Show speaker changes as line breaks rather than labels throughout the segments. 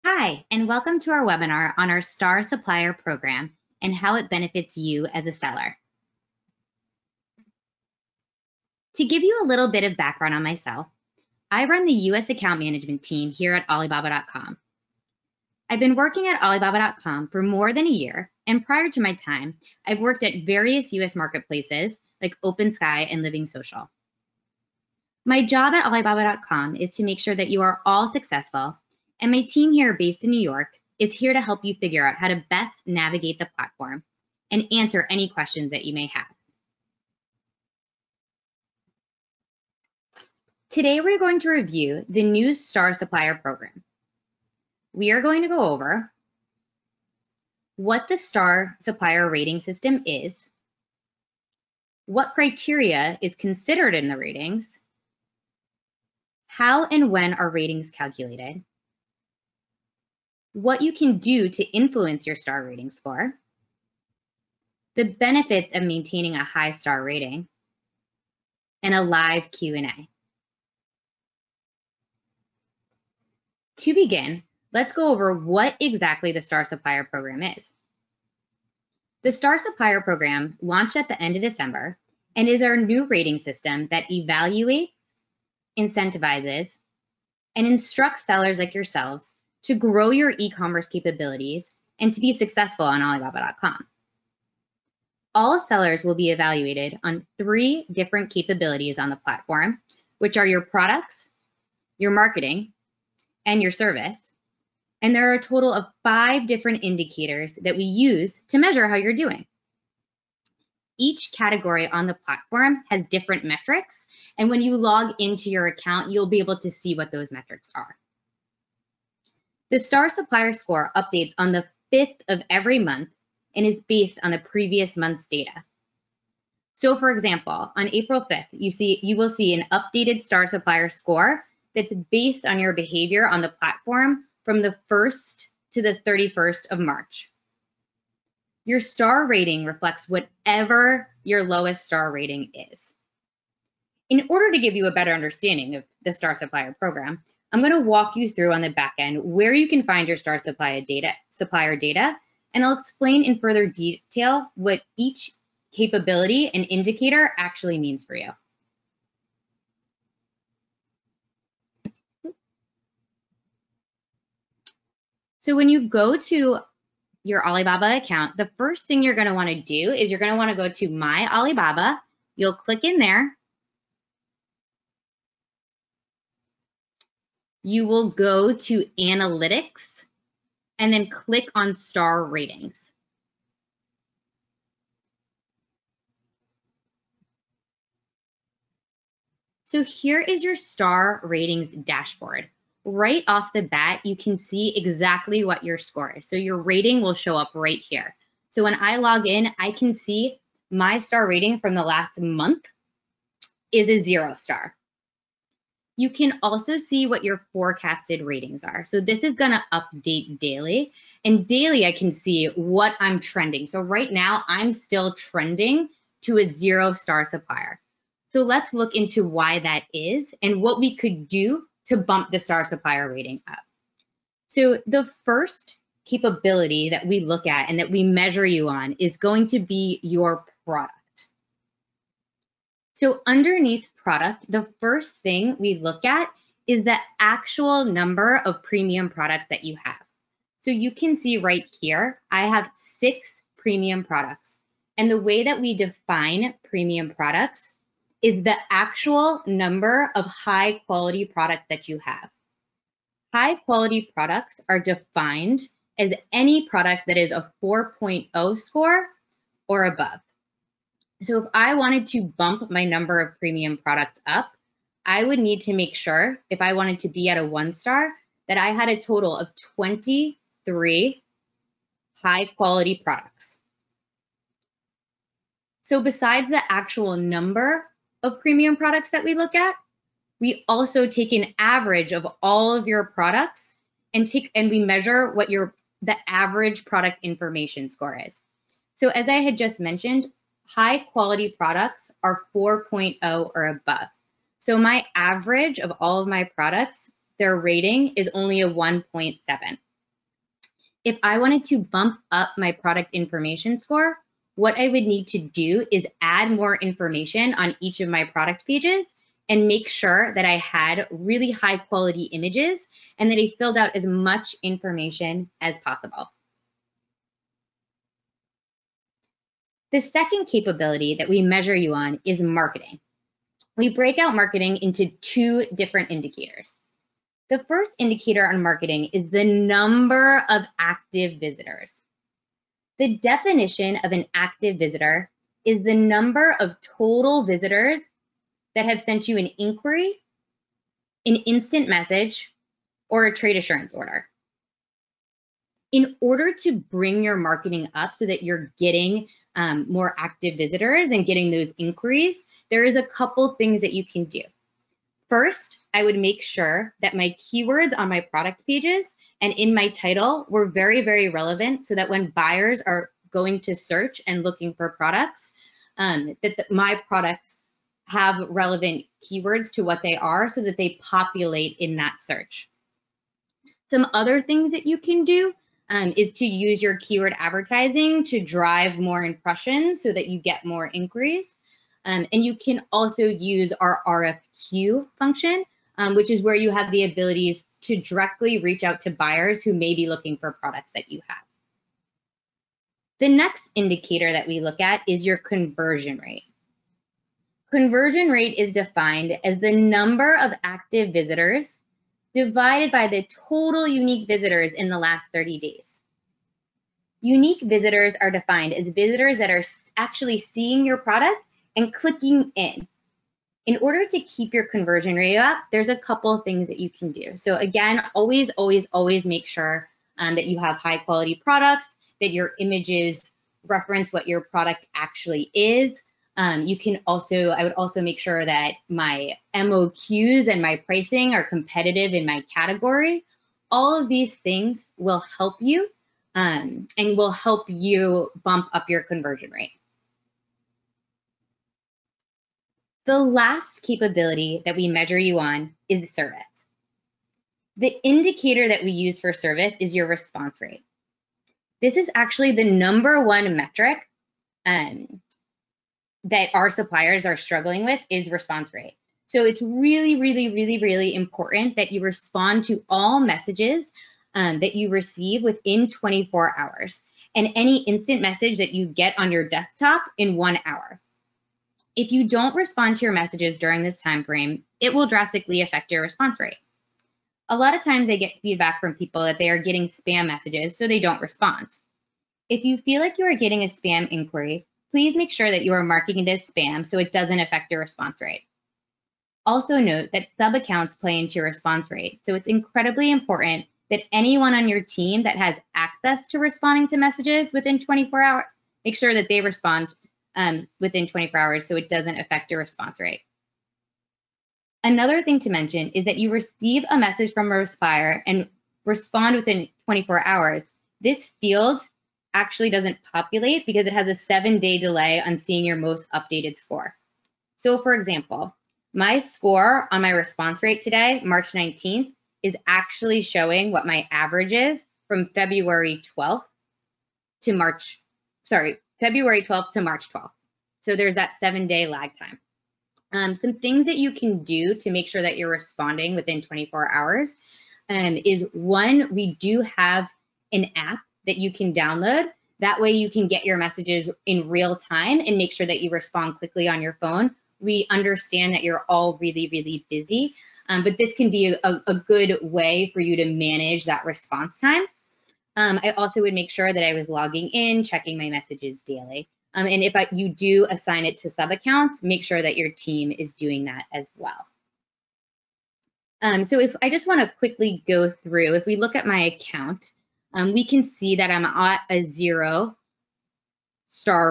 Hi, and welcome to our webinar on our Star Supplier program and how it benefits you as a seller. To give you a little bit of background on myself, I run the US account management team here at Alibaba.com. I've been working at Alibaba.com for more than a year, and prior to my time, I've worked at various US marketplaces like OpenSky and Living Social. My job at Alibaba.com is to make sure that you are all successful, and my team here based in New York is here to help you figure out how to best navigate the platform and answer any questions that you may have. Today, we're going to review the new Star Supplier program. We are going to go over what the Star Supplier rating system is, what criteria is considered in the ratings, how and when are ratings calculated, what you can do to influence your star rating score, the benefits of maintaining a high star rating, and a live Q&A. To begin, let's go over what exactly the Star Supplier program is. The Star Supplier program launched at the end of December and is our new rating system that evaluates, incentivizes, and instructs sellers like yourselves to grow your e-commerce capabilities and to be successful on Alibaba.com. All sellers will be evaluated on 3 different capabilities on the platform, which are your products, your marketing, and your service. And there are a total of 5 different indicators that we use to measure how you're doing. Each category on the platform has different metrics, and when you log into your account, you'll be able to see what those metrics are. The Star Supplier score updates on the 5th of every month and is based on the previous month's data. So for example, on April 5th, you will see an updated Star Supplier score that's based on your behavior on the platform from the 1st to the 31st of March. Your star rating reflects whatever your lowest star rating is. In order to give you a better understanding of the Star Supplier program, I'm going to walk you through on the back end where you can find your Star Supplier data, and I'll explain in further detail what each capability and indicator actually means for you. So when you go to your Alibaba account, the first thing you're going to want to do is you're going to want to go to My Alibaba. You'll click in there. You will go to Analytics and then click on Star Ratings. So here is your Star Ratings dashboard. Right off the bat, you can see exactly what your score is. So your rating will show up right here. So when I log in, I can see my star rating from the last month is a 0 star. You can also see what your forecasted ratings are. So this is going to update daily, and daily I can see what I'm trending. So right now I'm still trending to a 0 star supplier. So let's look into why that is and what we could do to bump the Star Supplier rating up. So the first capability that we look at and that we measure you on is going to be your product. So underneath product, the first thing we look at is the actual number of premium products that you have. So you can see right here, I have 6 premium products. And the way that we define premium products is the actual number of high quality products that you have. High quality products are defined as any product that is a 4.0 score or above. So if I wanted to bump my number of premium products up, I would need to make sure, if I wanted to be at a 1 star, that I had a total of 23 high quality products. So besides the actual number of premium products that we look at, we also take an average of all of your products and we measure what the average product information score is. So as I had just mentioned, high quality products are 4.0 or above. So my average of all of my products, their rating is only a 1.7. if I wanted to bump up my product information score, what I would need to do is add more information on each of my product pages and make sure that I had really high quality images and that I filled out as much information as possible. The second capability that we measure you on is marketing. We break out marketing into two different indicators. The first indicator on marketing is the number of active visitors. The definition of an active visitor is the number of total visitors that have sent you an inquiry, an instant message, or a trade assurance order. In order to bring your marketing up so that you're getting more active visitors and getting those inquiries, there is a couple things that you can do. First, I would make sure that my keywords on my product pages and in my title were very, very relevant so that when buyers are going to search and looking for products, my products have relevant keywords to what they are so that they populate in that search. Some other things that you can do is to use your keyword advertising to drive more impressions so that you get more inquiries. And you can also use our RFQ function, which is where you have the abilities to directly reach out to buyers who may be looking for products that you have. The next indicator that we look at is your conversion rate. Conversion rate is defined as the number of active visitors divided by the total unique visitors in the last 30 days. Unique visitors are defined as visitors that are actually seeing your product and clicking in. In order to keep your conversion rate up, there's a couple of things that you can do. So again, always make sure that you have high quality products, that your images reference what your product actually is. I would also make sure that my MOQs and my pricing are competitive in my category. All of these things will help you and will help you bump up your conversion rate. The last capability that we measure you on is service. The indicator that we use for service is your response rate. This is actually the #1 metric that our suppliers are struggling with is response rate. So it's really important that you respond to all messages that you receive within 24 hours and any instant message that you get on your desktop in 1 hour. If you don't respond to your messages during this time frame, it will drastically affect your response rate. A lot of times I get feedback from people that they are getting spam messages, so they don't respond. If you feel like you are getting a spam inquiry, please make sure that you are marking it as spam so it doesn't affect your response rate. Also note that sub-accounts play into your response rate, so it's incredibly important that anyone on your team that has access to responding to messages within 24 hours, make sure that they respond within 24 hours so it doesn't affect your response rate. Another thing to mention is that you receive a message from a supplier and respond within 24 hours. This field actually doesn't populate because it has a 7-day delay on seeing your most updated score. So for example, my score on my response rate today, March 19th, is actually showing what my average is from February 12th to March 12th. So there's that 7-day lag time. Some things that you can do to make sure that you're responding within 24 hours is one, we do have an app that you can download. That way you can get your messages in real time and make sure that you respond quickly on your phone. We understand that you're all really busy, but this can be a good way for you to manage that response time. I also would make sure that I was logging in, checking my messages daily. And if you do assign it to sub-accounts, make sure that your team is doing that as well. So if I just want to quickly go through, if we look at my account, we can see that I'm at a 0-star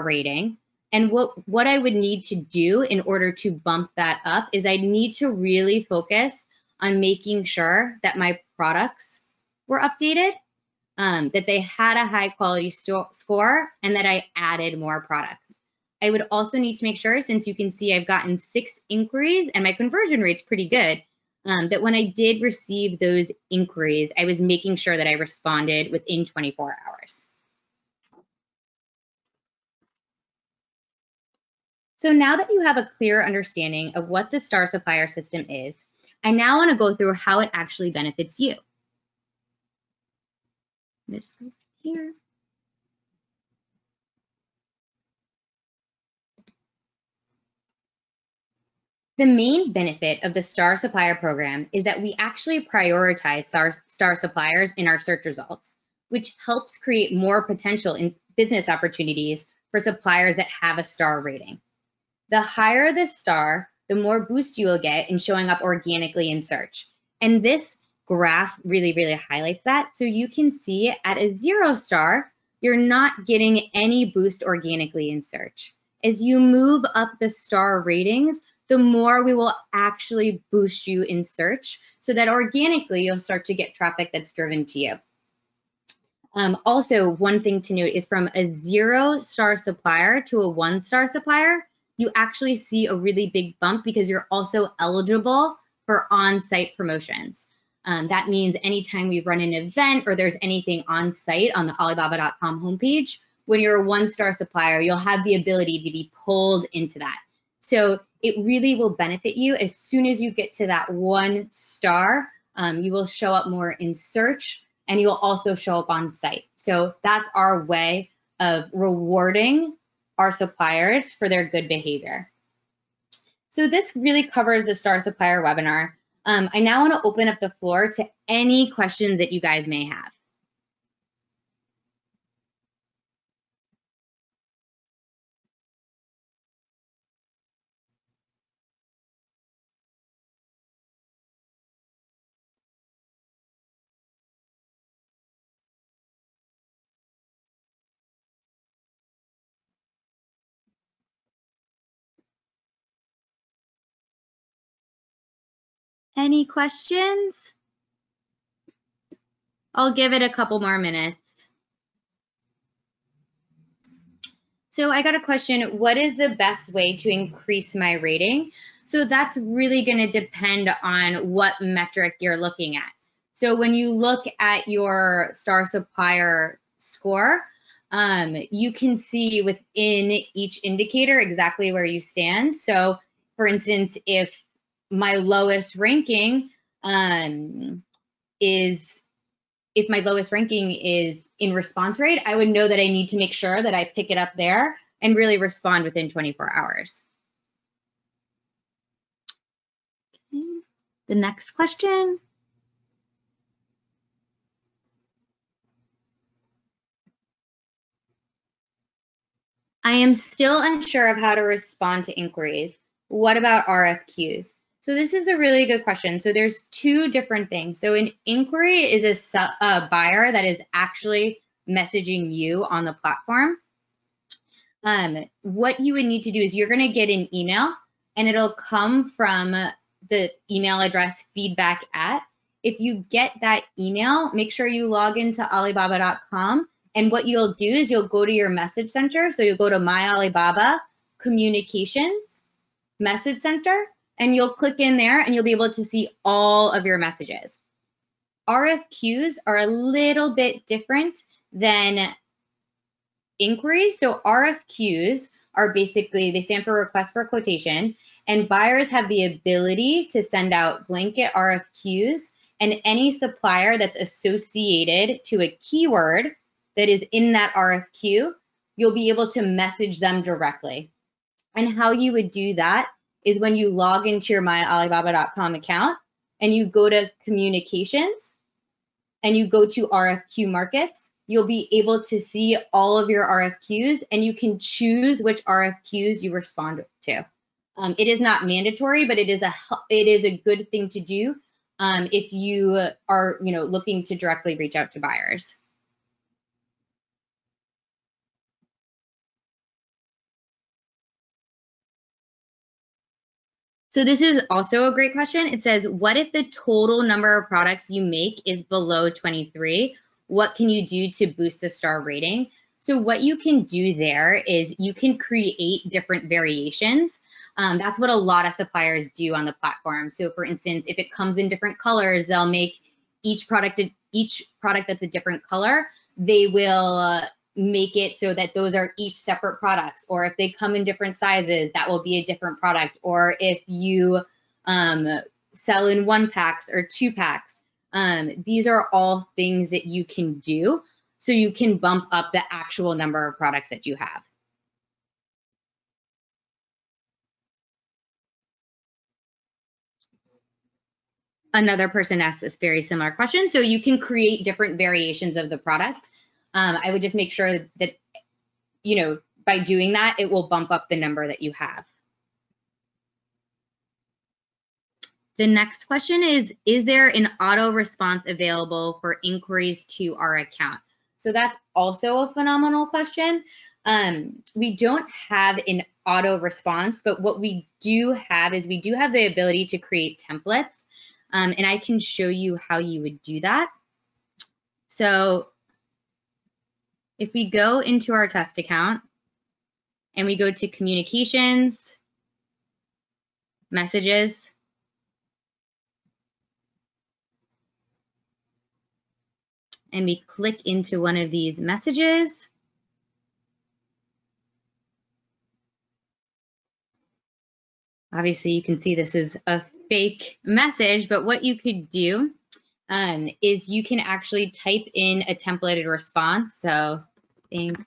rating. And what I would need to do in order to bump that up is I need to really focus on making sure that my products were updated, that they had a high quality score, and that I added more products. I would also need to make sure, since you can see I've gotten 6 inquiries and my conversion rate's pretty good, that when I did receive those inquiries, I was making sure that I responded within 24 hours. So now that you have a clear understanding of what the Star Supplier system is, I now want to go through how it actually benefits you. Let's go here. The main benefit of the Star Supplier program is that we actually prioritize Star Suppliers in our search results, which helps create more potential in business opportunities for suppliers that have a star rating. The higher the star, the more boost you will get in showing up organically in search. And this graph really, really highlights that. So you can see at a 0 star, you're not getting any boost organically in search. As you move up the star ratings, the more we will actually boost you in search so that organically you'll start to get traffic that's driven to you. Also, one thing to note is from a 0 star supplier to a 1 star supplier, you actually see a really big bump because you're also eligible for on-site promotions. That means anytime we run an event or there's anything on site on the Alibaba.com homepage, when you're a 1 star supplier, you'll have the ability to be pulled into that. So it really will benefit you. As soon as you get to that 1 star, you will show up more in search and you will also show up on site. So that's our way of rewarding our suppliers for their good behavior. So this really covers the Star Supplier webinar. I now want to open up the floor to any questions that you guys may have. Any questions? I'll give it a couple more minutes. So I got a question, what is the best way to increase my rating? So that's really going to depend on what metric you're looking at. So when you look at your Star Supplier score, you can see within each indicator exactly where you stand. So for instance, if my lowest ranking is in response rate, I would know that I need to make sure that I pick it up there and really respond within 24 hours. Okay. The next question. I am still unsure of how to respond to inquiries. What about RFQs? So this is a really good question. So there's 2 different things. So an inquiry is a buyer that is actually messaging you on the platform. What you would need to do is you're going to get an email and it'll come from the email address feedback@. If you get that email, make sure you log into Alibaba.com. And what you'll do is you'll go to your message center. So you'll go to My Alibaba Communications Message Center, and you'll click in there and you'll be able to see all of your messages. RFQs are a little bit different than inquiries. So RFQs are basically, they stand for request for quotation, and buyers have the ability to send out blanket RFQs, and any supplier that's associated to a keyword that is in that RFQ, you'll be able to message them directly. And how you would do that is when you log into your myalibaba.com account and you go to communications and you go to RFQ markets, you'll be able to see all of your RFQs and you can choose which RFQs you respond to. It is not mandatory, but it is a good thing to do if you are looking to directly reach out to buyers. So this is also a great question. It says, what if the total number of products you make is below 23? What can you do to boost the star rating? So what you can do there is you can create different variations. That's what a lot of suppliers do on the platform. So for instance, if it comes in different colors, they'll make each product that's a different color, they will make it so that those are each separate products. Or if they come in different sizes, that will be a different product. Or if you sell in 1-packs or 2-packs, these are all things that you can do so you can bump up the actual number of products that you have. Another person asked this very similar question. So you can create different variations of the product. I would just make sure that, you know, by doing that, it will bump up the number that you have. The next question is there an auto response available for inquiries to our account? So that's also a phenomenal question. We don't have an auto response, but what we do have is we do have the ability to create templates. And I can show you how you would do that. So if we go into our test account and we go to communications, messages, and we click into one of these messages, obviously you can see this is a fake message, but what you could do is you can actually type in a templated response. So thanks.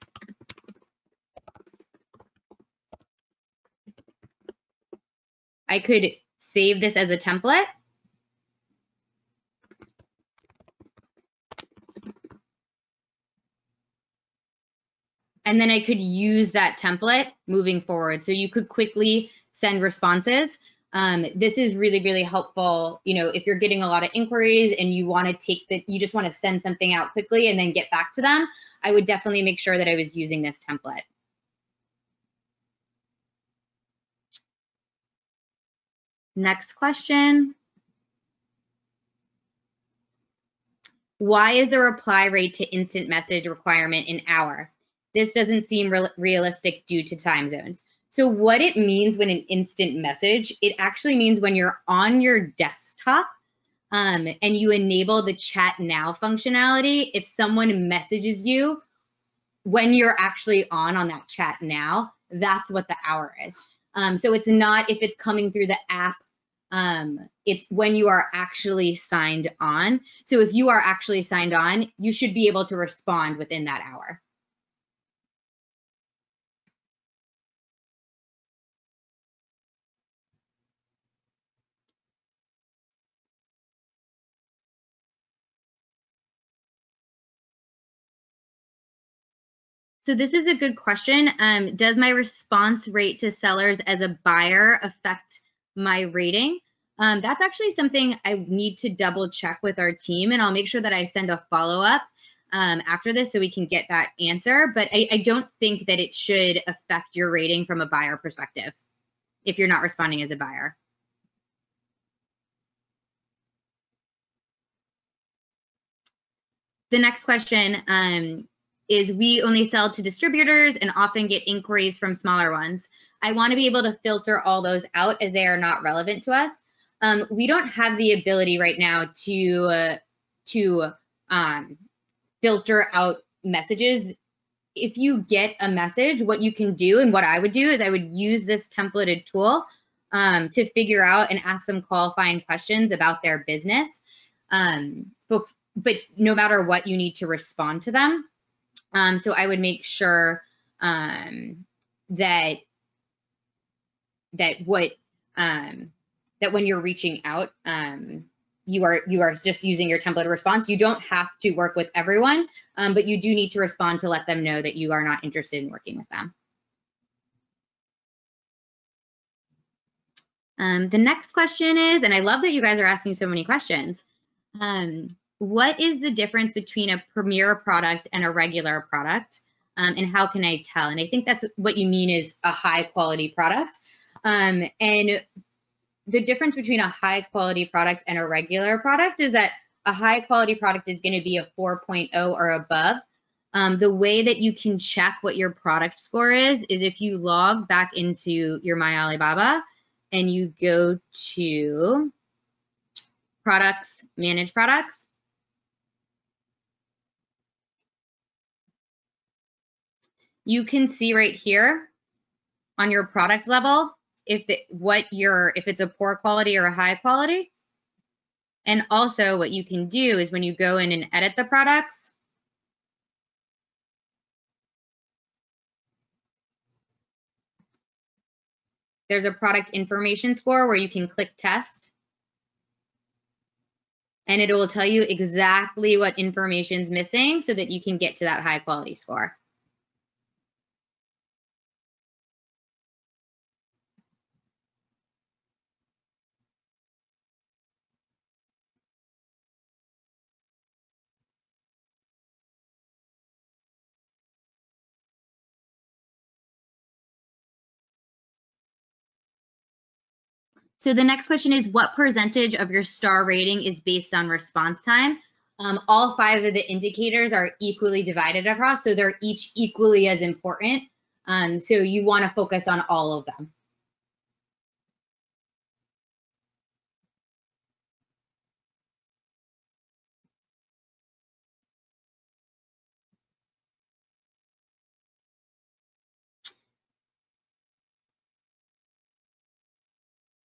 I could save this as a template. And then I could use that template moving forward. So you could quickly send responses. This is really, really helpful. You know, if you're getting a lot of inquiries and you want to you just want to send something out quickly and then get back to them, I would definitely make sure that I was using this template. Next question. Why is the reply rate to instant message requirement an hour? This doesn't seem realistic due to time zones. So what it means when an instant message, it actually means when you're on your desktop and you enable the chat now functionality, if someone messages you when you're actually on that chat now, that's what the hour is. So it's not if it's coming through the app, it's when you are actually signed on. So if you are actually signed on, you should be able to respond within that hour. So this is a good question. Does my response rate to sellers as a buyer affect my rating? That's actually something I need to double check with our team, and I'll make sure that I send a follow-up after this so we can get that answer. But I don't think that it should affect your rating from a buyer perspective if you're not responding as a buyer. The next question is we only sell to distributors and often get inquiries from smaller ones. I want to be able to filter all those out as they are not relevant to us. We don't have the ability right now to filter out messages. If you get a message, what you can do and what I would do is I would use this templated tool to figure out and ask some qualifying questions about their business. But no matter what, you need to respond to them. So I would make sure that when you're reaching out, you are just using your template response. You don't have to work with everyone, but you do need to respond to let them know that you are not interested in working with them. The next question is, and I love that you guys are asking so many questions. What is the difference between a premier product and a regular product? And how can I tell? And I think that's what you mean is a high quality product. And the difference between a high quality product and a regular product is that a high quality product is going to be a 4.0 or above. The way that you can check what your product score is if you log back into your My Alibaba and you go to products, manage products. You can see right here on your product level if it's a poor quality or a high quality. And also what you can do is when you go in and edit the products, there's a product information score where you can click test. And it will tell you exactly what information is missing so that you can get to that high quality score. So the next question is, what percentage of your star rating is based on response time? All 5 of the indicators are equally divided across, so they're each equally as important. So you want to focus on all of them.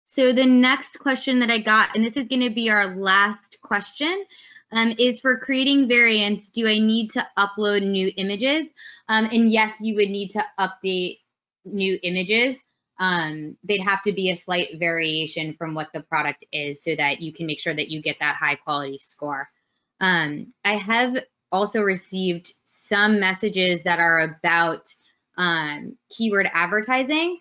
So the next question that I got, and this is going to be our last question, is for creating variants, do I need to upload new images? And yes, you would need to update new images. They'd have to be a slight variation from what the product is so that you can make sure that you get that high quality score. I have also received some messages that are about keyword advertising.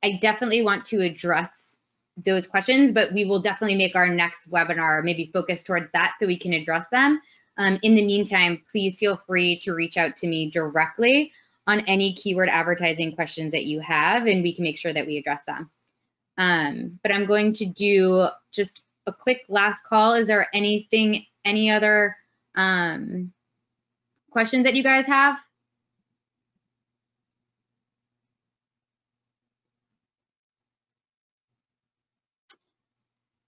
I definitely want to address those questions, but we will definitely make our next webinar maybe focus towards that so we can address them. In the meantime, please feel free to reach out to me directly on any keyword advertising questions that you have, and we can make sure that we address them. But I'm going to do just a quick last call. Is there any other questions that you guys have?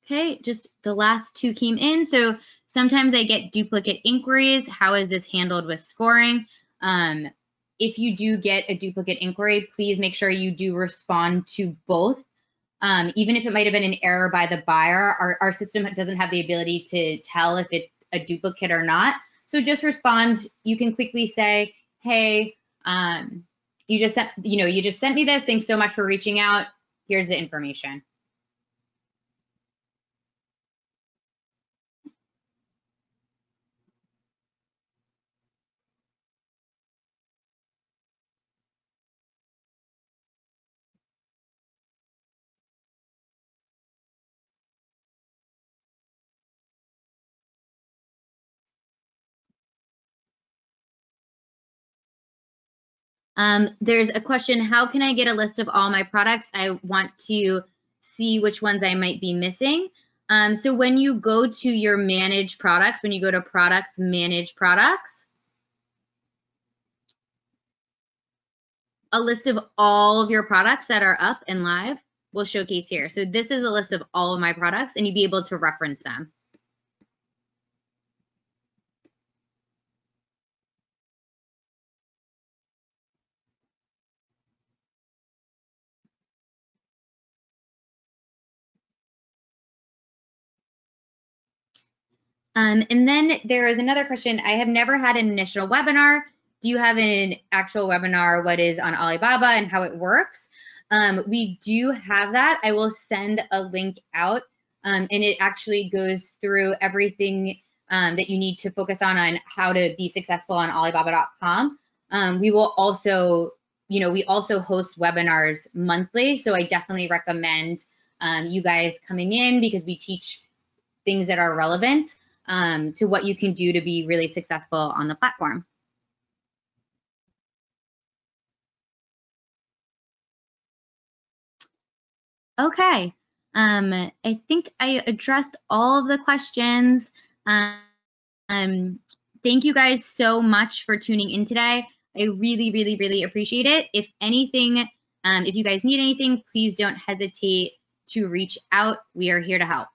Okay, just the last 2 came in. So sometimes I get duplicate inquiries. How is this handled with scoring? If you do get a duplicate inquiry, please make sure you do respond to both. Even if it might have been an error by the buyer, our system doesn't have the ability to tell if it's a duplicate or not. So just respond. You can quickly say, hey, you just sent me this. Thanks so much for reaching out. Here's the information. There's a question, how can I get a list of all my products? I want to see which ones I might be missing. So when you go to your manage products, when you go to products, manage products, a list of all of your products that are up and live will showcase here. So this is a list of all of my products and you'd be able to reference them. And then there is another question. I have never had an initial webinar. Do you have an actual webinar, what is on Alibaba and how it works? We do have that. I will send a link out and it actually goes through everything that you need to focus on how to be successful on Alibaba.com. We will also, we also host webinars monthly. So I definitely recommend you guys coming in because we teach things that are relevant to what you can do to be really successful on the platform. Okay, I think I addressed all of the questions. Thank you guys so much for tuning in today. I really, really, really appreciate it. If anything, if you guys need anything, please don't hesitate to reach out. We are here to help.